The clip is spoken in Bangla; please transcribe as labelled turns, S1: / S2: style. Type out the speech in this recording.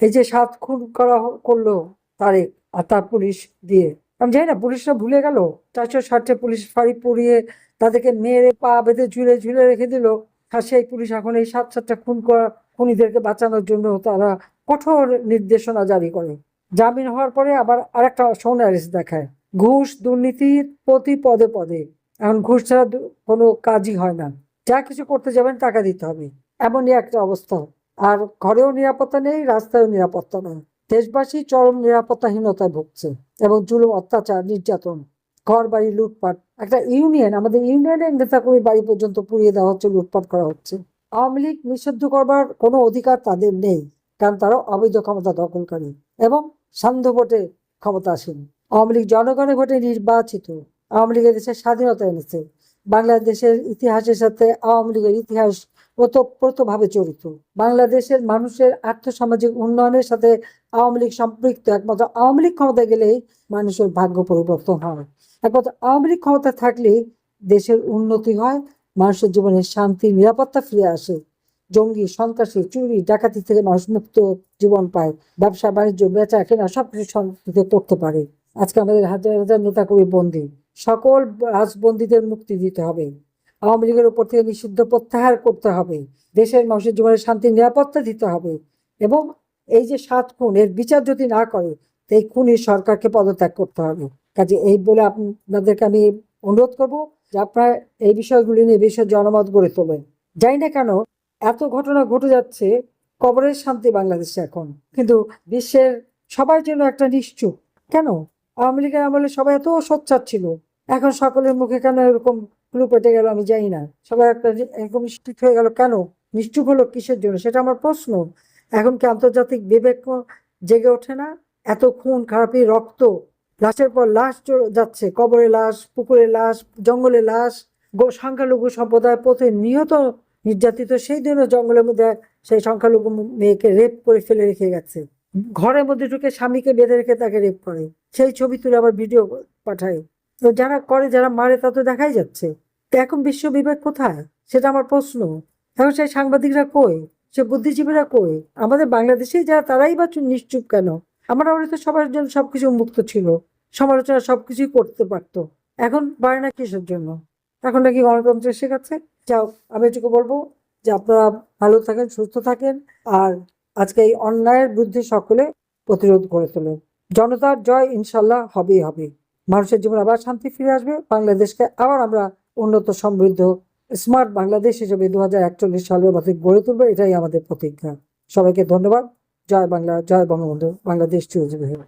S1: এই যে 7 খুন করলো তারেক আর তার পুলিশ দিয়ে, আমি জানি না পুলিশরা ভুলে গেল 460 পুলিশ ফাঁড়ি পরিয়ে তাদেরকে মেরে পা বেঁধে ঝুলে ঝুলে রেখে দিল। আর সেই পুলিশ এখন এই 7-7টা খুন করা খুনিদেরকে বাঁচানোর জন্য তারা কঠোর নির্দেশনা জারি করে। জামিন হওয়ার পরে আবার আরেকটা সৌনারেস দেখায়, ঘুষ দুর্নীতির প্রতি পদে পদে। এখন ঘুষ ছাড়া কোনো কাজই হয় না, যা কিছু করতে যাবেন টাকা দিতে হবে, এমনই একটা অবস্থা। আর ঘরেও নিরাপত্তা নেই, রাস্তায়ও নিরাপত্তা নেই। দেশবাসী চরম নিরাপত্তাহীনতায় ভুগছে এবং জুলুম, অত্যাচার, নির্যাতন, ঘর বাড়ি লুটপাট। একটা ইউনিয়ন, আমাদের ইউনিয়নের নেতাকর্মী বাড়ি পর্যন্ত পুড়িয়ে দেওয়া হচ্ছে, লুটপাট করা হচ্ছে। আওয়ামী লীগ নিষিদ্ধ করবার কোনো অধিকার তাদের নেই, কারণ তারা অবৈধ ক্ষমতা দখলকারী এবং সান্ধ্য ভোটে ক্ষমতাসীন। আওয়ামী লীগ জনগণের ভোটে নির্বাচিত। আওয়ামী লীগের দেশের স্বাধীনতা এনেছে। বাংলাদেশের ইতিহাসের সাথে আওয়ামী লীগের ইতিহাস ওতপ্রোতভাবে জড়িত। বাংলাদেশের মানুষের আর্থসামাজিক উন্নয়নের সাথে আওয়ামী লীগ সম্পৃক্ত। একমাত্র আওয়ামী লীগ ক্ষমতায় গেলেই মানুষের ভাগ্য পরিবর্তন হয়। একমাত্র আওয়ামী লীগ ক্ষমতা থাকলেই দেশের উন্নতি হয়, মানুষের জীবনে শান্তি, নিরাপত্তা ফিরে আসে। জঙ্গি, সন্ত্রাসী, চুরি, ডাকাতি থেকে মানুষ মুক্ত জীবন পায়। ব্যবসা বাণিজ্য, বেচা কেনা সবকিছু শান্তিতে করতে পারে। আজকে আমাদের হাজার হাজার নেতাকর্মী বন্দী। সকল রাজবন্দীদের মুক্তি দিতে হবে। আওয়ামী লীগের উপর থেকে নিষিদ্ধ প্রত্যাহার করতে হবে। দেশের মানুষের জীবনে শান্তি, নিরাপত্তা দিতে হবে। এবং এই যে 7 খুন, এর বিচার যদি না করে তো এই খুনি সরকারকে পদত্যাগ করতে হবে। কাজে এই বলে আপনাদেরকে আমি অনুরোধ করব যে আপনারা এই বিষয়গুলি নিয়ে বিশ্বের জনমত গড়ে তোলেন। জানি না কেন এত ঘটনা ঘটে যাচ্ছে, কবরের শান্তি বাংলাদেশে এখন, কিন্তু বিশ্বের সবাই যেন একটা নিশ্চুপ। কেন? আওয়ামী লীগের আমলে সবাই এত সোচ্চার ছিল, এখন সকলের মুখে কেন এরকম ক্লু পেটে গেল আমি জানি না। সবাই একটা এরকম নিশ্চুপ হয়ে গেল কেন? নিশ্চুপ হলো কিসের জন্য, সেটা আমার প্রশ্ন। এখন কি আন্তর্জাতিক বিবেক জেগে ওঠে না? এত খুন খারাপি, রক্ত, লাশের পর লাশ যাচ্ছে, কবরে লাশ, পুকুরে লাশ, জঙ্গলে লাশ। সংখ্যালঘু সম্প্রদায় প্রতিনিয়ত নির্যাতিত। সেই দিনও জঙ্গলের মধ্যে সেই সংখ্যালঘু মেয়েকে রেপ করে ফেলে রেখে গেছে। ঘরের মধ্যে ঢুকে স্বামীকে বেঁধে রেখে তাকে রেপ করে, সেই ছবি তুলে আবার ভিডিও পাঠায়। তো যারা করে, যারা মারে, তা তো দেখাই যাচ্ছে। তো এখন বিশ্ব বিবেক কোথায়, সেটা আমার প্রশ্ন। এখন সেই সাংবাদিকরা কই, সে বুদ্ধিজীবীরা কই? আমাদের বাংলাদেশেই যারা, তারাই বা নিশ্চুপ কেন? আমরা তো সবার জন্য সবকিছু মুক্ত ছিল, সমালোচনা সবকিছুই করতে পারতো। এখন পারে না কিসের জন্য? এখন নাকি গণতন্ত্র শেখাচ্ছে। যাও, আমি এটুকু বলবো যে আপনারা ভালো থাকেন, সুস্থ থাকেন, আর আজকে এই অন্যায়ের বিরুদ্ধে সকলে প্রতিরোধ করে তোলেন। জনতার জয় ইনশাল্লাহ হবেই হবে। মানুষের জীবন আবার শান্তি ফিরে আসবে। বাংলাদেশকে আবার আমরা উন্নত, সমৃদ্ধ, স্মার্ট বাংলাদেশ হিসেবে 2041 সালের মধ্যে গড়ে তুলবো, এটাই আমাদের প্রতিজ্ঞা। সবাইকে ধন্যবাদ। জয় বাংলা, জয় বঙ্গবন্ধু, বাংলাদেশ চিরজীবী হোক।